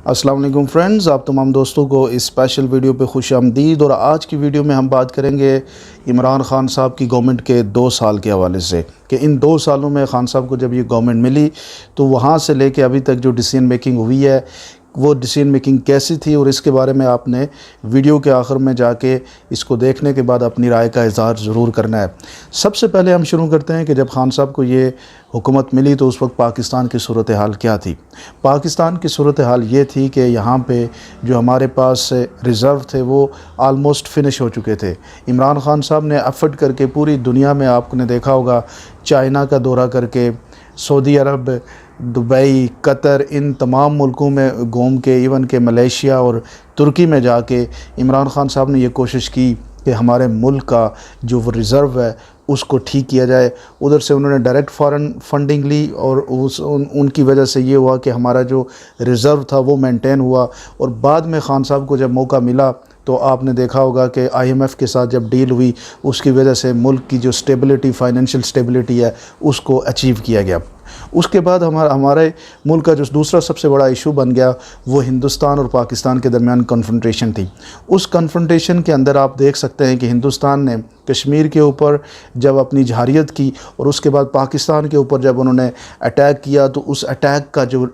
अस्सलाम वालेकुम फ्रेंड्स, आप तमाम दोस्तों को इस स्पेशल वीडियो पे खुश आमदीद। और आज की वीडियो में हम बात करेंगे इमरान ख़ान साहब की गवर्नमेंट के 2 साल के हवाले से कि इन 2 सालों में ख़ान साहब को जब ये गवर्नमेंट मिली तो वहाँ से लेके अभी तक जो डिसीजन मेकिंग हुई है वो डिसीजन मेकिंग कैसी थी, और इसके बारे में आपने वीडियो के आखिर में जाके इसको देखने के बाद अपनी राय का इज़हार ज़रूर करना है। सबसे पहले हम शुरू करते हैं कि जब ख़ान साहब को ये हुकूमत मिली तो उस वक्त पाकिस्तान की सूरत हाल क्या थी। पाकिस्तान की सूरत हाल ये थी कि यहाँ पे जो हमारे पास रिज़र्व थे वो आलमोस्ट फिनिश हो चुके थे। इमरान ख़ान साहब ने एफर्ट करके पूरी दुनिया में, आपने देखा होगा, चाइना का दौरा करके, सऊदी अरब, दुबई, कतर, इन तमाम मुल्कों में घूम के, इवन के मलेशिया और तुर्की में जाके इमरान ख़ान साहब ने ये कोशिश की कि हमारे मुल्क का जो वो रिज़र्व है उसको ठीक किया जाए। उधर से उन्होंने डायरेक्ट फॉरेन फंडिंग ली और उनकी वजह से ये हुआ कि हमारा जो रिज़र्व था वो मेंटेन हुआ। और बाद में ख़ान साहब को जब मौका मिला तो आपने देखा होगा कि IMF के साथ जब डील हुई उसकी वजह से मुल्क की जो स्टेबिलिटी, फाइनेंशियल स्टेबिलिटी है, उसको अचीव किया गया। उसके बाद हमारे मुल्क का जो दूसरा सबसे बड़ा इशू बन गया वो हिंदुस्तान और पाकिस्तान के दरमियान कन्फ्रंटेशन थी। उस कन्फ्रंटेशन के अंदर आप देख सकते हैं कि हिंदुस्तान ने कश्मीर के ऊपर जब अपनी जहारियत की और उसके बाद पाकिस्तान के ऊपर जब उन्होंने अटैक किया तो उस अटैक का जो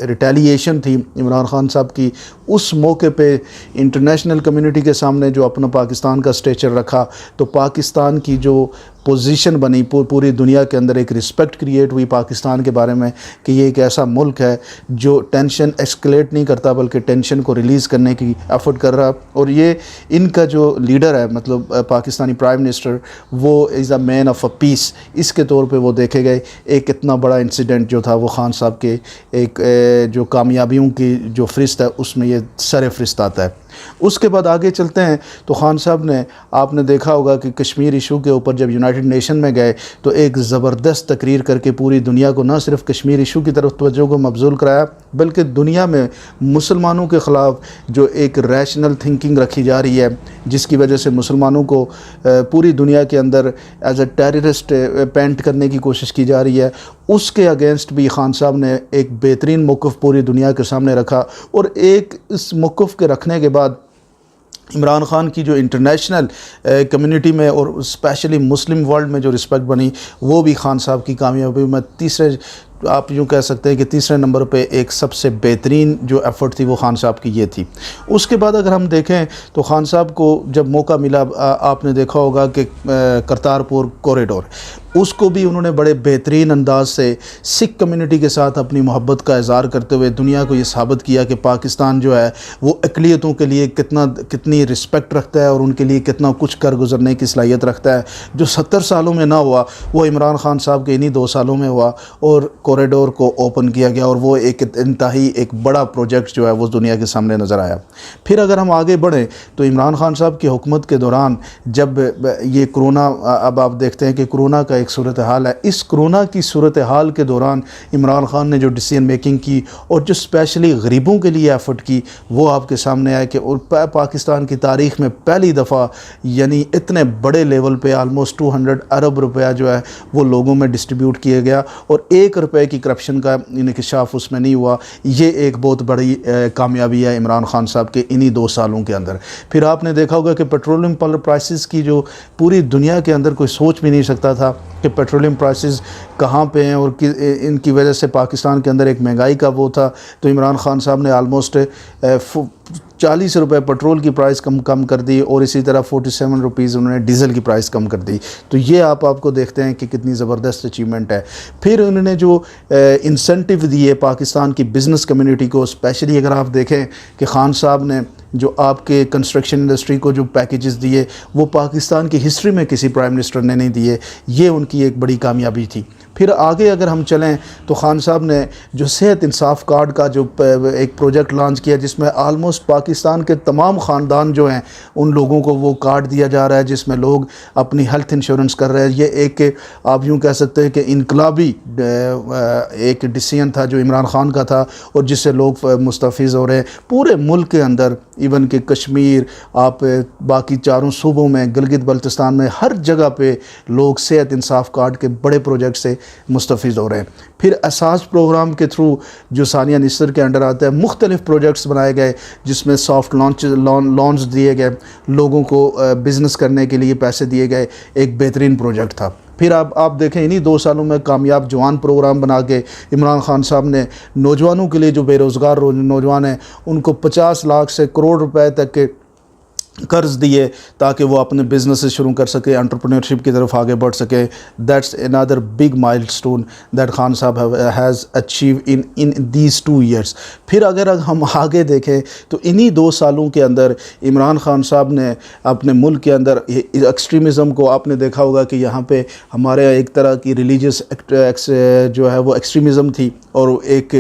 रिटेलिएशन थी इमरान ख़ान साहब की, उस मौके पे इंटरनेशनल कम्युनिटी के सामने जो अपना पाकिस्तान का स्टेचर रखा तो पाकिस्तान की जो पोजीशन बनी, पूरी दुनिया के अंदर एक रिस्पेक्ट क्रिएट हुई पाकिस्तान के बारे में कि ये एक ऐसा मुल्क है जो टेंशन एस्केलेट नहीं करता बल्कि टेंशन को रिलीज़ करने की एफर्ट कर रहा। और ये इनका जो लीडर है, मतलब पाकिस्तानी प्राइम मिनिस्टर, वो is a man of a peace, इसके तौर पे वो देखे गए। एक इतना बड़ा इंसिडेंट जो था वो ख़ान साहब के एक जो कामयाबियों की जो फ़हरिस्त है उसमें ये सर फ़हरिस्त आता है। उसके बाद आगे चलते हैं तो ख़ान साहब ने, आपने देखा होगा कि कश्मीर इशू के ऊपर जब यूनाइटेड नेशन में गए तो एक ज़बरदस्त तकरीर करके पूरी दुनिया को न सिर्फ कश्मीर इशू की तरफ तवज्जो को मबजूल कराया बल्कि दुनिया में मुसलमानों के ख़िलाफ़ जो एक रैशनल थिंकिंग रखी जा रही है जिसकी वजह से मुसलमानों को पूरी दुनिया के अंदर एज अ टेररिस्ट पेंट करने की कोशिश की जा रही है, उसके अगेंस्ट भी ख़ान साहब ने एक बेहतरीन मौक़िफ़ पूरी दुनिया के सामने रखा। और एक इस मौक़िफ़ के रखने के बाद इमरान ख़ान की जो इंटरनेशनल कम्युनिटी में और स्पेशली मुस्लिम वर्ल्ड में जो रिस्पेक्ट बनी वो भी ख़ान साहब की कामयाबी में तीसरे, आप यूँ कह सकते हैं कि तीसरे नंबर पे एक सबसे बेहतरीन जो एफ़र्ट थी वो ख़ान साहब की ये थी। उसके बाद अगर हम देखें तो ख़ान साहब को जब मौका मिला, आपने देखा होगा कि करतारपुर कॉरिडोर, उसको भी उन्होंने बड़े बेहतरीन अंदाज से सिख कम्युनिटी के साथ अपनी मोहब्बत का इज़हार करते हुए दुनिया को ये साबित किया कि पाकिस्तान जो है वो अक़लियतों के लिए कितनी रिस्पेक्ट रखता है और उनके लिए कितना कुछ कर गुजरने की सलाहियत रखता है। जो 70 सालों में ना हुआ वो इमरान ख़ान साहब के इन्हीं 2 सालों में हुआ और कॉरिडोर को ओपन किया गया और वो एक इंतहाई एक बड़ा प्रोजेक्ट जो है वो दुनिया के सामने नज़र आया। फिर अगर हम आगे बढ़ें तो इमरान ख़ान साहब की हुकूमत के दौरान जब ये कोरोना, अब आप देखते हैं कि कोरोना का एक सूरत हाल है, इस कोरोना की सूरत हाल के दौरान इमरान ख़ान ने जो डिसीजन मेकिंग की और जो स्पेशली गरीबों के लिए एफ़र्ट की वो आपके सामने आया कि पाकिस्तान की तारीख़ में पहली दफ़ा यानी इतने बड़े लेवल पे आलमोस्ट 200 अरब रुपया जो है वो लोगों में डिस्ट्रीब्यूट किया गया और 1 रुपये की करप्शन का इंकशाफ उसमें नहीं हुआ। ये एक बहुत बड़ी कामयाबी है इमरान ख़ान साहब के इन्हीं 2 सालों के अंदर। फिर आपने देखा होगा कि पेट्रोलियम प्राइसेस की जो पूरी दुनिया के अंदर कोई सोच भी नहीं सकता था कि पेट्रोलियम प्राइसेस कहाँ पे हैं और इनकी वजह से पाकिस्तान के अंदर एक महंगाई का वो था। तो इमरान ख़ान साहब ने आलमोस्ट 40 रुपये पेट्रोल की प्राइस कम कर दी और इसी तरह 47 रुपीज़ उन्होंने डीज़ल की प्राइस कम कर दी। तो ये आपको देखते हैं कि कितनी ज़बरदस्त अचीवमेंट है। फिर उन्होंने जो इंसेंटिव दिए पाकिस्तान की बिज़नेस कम्युनिटी को, स्पेशली अगर आप देखें कि ख़ान साहब ने जो आपके कंस्ट्रक्शन इंडस्ट्री को जो पैकेजेस दिए वो पाकिस्तान की हिस्ट्री में किसी प्राइम मिनिस्टर ने नहीं दिए, ये उनकी एक बड़ी कामयाबी थी। फिर आगे अगर हम चलें तो ख़ान साहब ने जो सेहत इंसाफ कार्ड का जो एक प्रोजेक्ट लॉन्च किया जिसमें आलमोस्ट पाकिस्तान के तमाम ख़ानदान जो हैं उन लोगों को वो कार्ड दिया जा रहा है जिसमें लोग अपनी हेल्थ इंश्योरेंस कर रहे हैं। ये एक, आप यूँ कह सकते हैं कि इनकलाबी एक डिसीजन था जो इमरान ख़ान का था और जिससे लोग मुस्तफ़िज़ हो रहे हैं। पूरे मुल्क के अंदर इवन कि कश्मीर, आप बाकी चारों सूबों में, गिलगित बल्तिस्तान में, हर जगह पे लोग सेहत इंसाफ कार्ड के बड़े प्रोजेक्ट से मुस्तफ़िज़ हो रहे हैं। फिर असास प्रोग्राम के थ्रू जो सानिया निस्तर के अंडर आता है, मुख्तलिफ़ प्रोजेक्ट्स बनाए गए जिसमें सॉफ्ट लॉन्स दिए गए, लोगों को बिज़नेस करने के लिए पैसे दिए गए, एक बेहतरीन प्रोजेक्ट था। फिर आप देखें इन्हीं 2 सालों में कामयाब जवान प्रोग्राम बना के इमरान खान साहब ने नौजवानों के लिए, जो बेरोज़गार नौजवान हैं, उनको 50 लाख से करोड़ रुपए तक के कर्ज़ दिए ताकि वो अपने बिजनेस शुरू कर सके, एंटरप्रेन्योरशिप की तरफ आगे बढ़ सके। That's another big milestone that Khan sahab has achieve in these 2 years. फिर अगर हम आगे देखें तो इन्हीं 2 सालों के अंदर इमरान खान साहब ने अपने मुल्क के अंदर एक्सट्रीमिज़म को, आपने देखा होगा कि यहाँ पे हमारे एक तरह की रिलीजियस जो है वो एक्सट्रीमिज़म थी और एक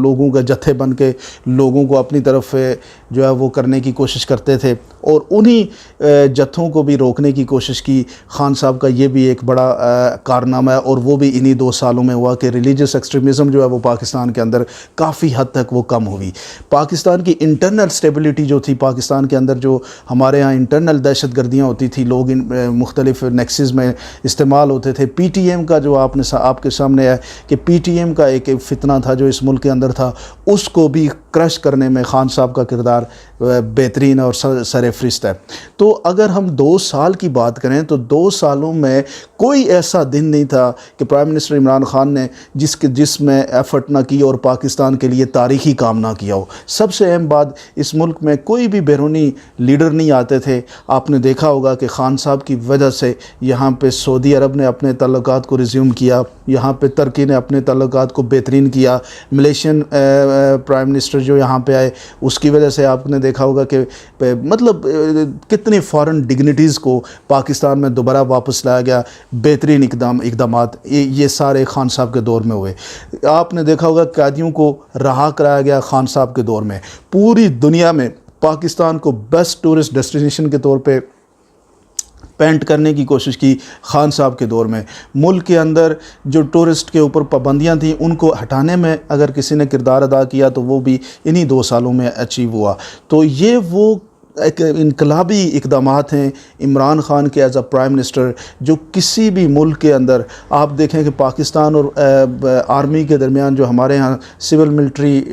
लोगों का जत्थे बन के लोगों को अपनी तरफ जो है वो करने की कोशिश करते थे और उन्हीं जत्थों को भी रोकने की कोशिश की। खान साहब का ये भी एक बड़ा कारनामा है और वो भी इन्हीं 2 सालों में हुआ कि रिलीजियस एक्सट्रीमिज़म जो है वो पाकिस्तान के अंदर काफ़ी हद तक वो कम हुई। पाकिस्तान की इंटरनल स्टेबिलिटी जो थी, पाकिस्तान के अंदर जो हमारे यहाँ इंटरनल दहशत गर्दियाँ होती थी, लोग मुख्तलिफ नेक्सेस में इस्तेमाल होते थे। PTM का जो आपके सामने है कि PTM का एक फितना था जो इस मुल्क के अंदर था, उसको भी क्रश करने में खान साहब का किरदार बेहतरीन और सरफ़हरिस्त है। तो अगर हम 2 साल की बात करें तो 2 सालों में कोई ऐसा दिन नहीं था कि प्राइम मिनिस्टर इमरान खान ने जिसमें एफ़र्ट ना की और पाकिस्तान के लिए तारीख़ी काम ना किया हो। सबसे अहम बात, इस मुल्क में कोई भी बैरूनी लीडर नहीं आते थे। आपने देखा होगा कि खान साहब की वजह से यहाँ पे सऊदी अरब ने अपने ताल्लुकात को रिज्यूम किया, यहाँ पे तुर्की ने अपने ताल्लुकात को बेहतरीन किया, मलेशियन प्राइम मिनिस्टर जो यहाँ पे आए उसकी वजह से आपने देखा होगा कि मतलब कितने फॉरेन डिग्निटीज़ को पाकिस्तान में दोबारा वापस लाया गया। बेहतरीन इकदामात ये सारे खान साहब के दौर में हुए। आपने देखा होगा कैदियों को रहा कराया गया खान साहब के दौर में। पूरी दुनिया में पाकिस्तान को बेस्ट टूरिस्ट डेस्टिनेशन के तौर पे पेंट करने की कोशिश की खान साहब के दौर में। मुल्क के अंदर जो टूरिस्ट के ऊपर पाबंदियां थी उनको हटाने में अगर किसी ने किरदार अदा किया तो वो भी इन्हीं 2 सालों में अचीव हुआ। तो ये वो एक इनकलाबी इकदामात हैं इमरान खान के एज़ अ प्राइम मिनिस्टर, जो किसी भी मुल्क के अंदर आप देखें कि पाकिस्तान और आर्मी के दरमियान जो हमारे यहाँ सिविल मिलिट्री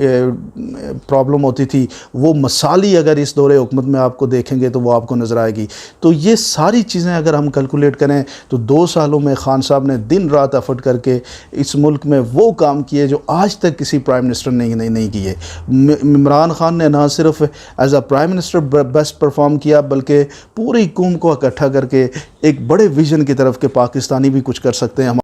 प्रॉब्लम होती थी वो मसाली अगर इस दौरे हुकूमत में आपको देखेंगे तो वो आपको नज़र आएगी। तो ये सारी चीज़ें अगर हम कैलकुलेट करें तो 2 सालों में खान साहब ने दिन रात एफर्ट करके इस मुल्क में वो काम किए जो आज तक किसी प्राइम मिनिस्टर ने नहीं किए। इमरान खान ने ना सिर्फ as a prime minister best perform किया बल्कि पूरी कौम को इकट्ठा करके एक बड़े विजन की तरफ के पाकिस्तानी भी कुछ कर सकते हैं।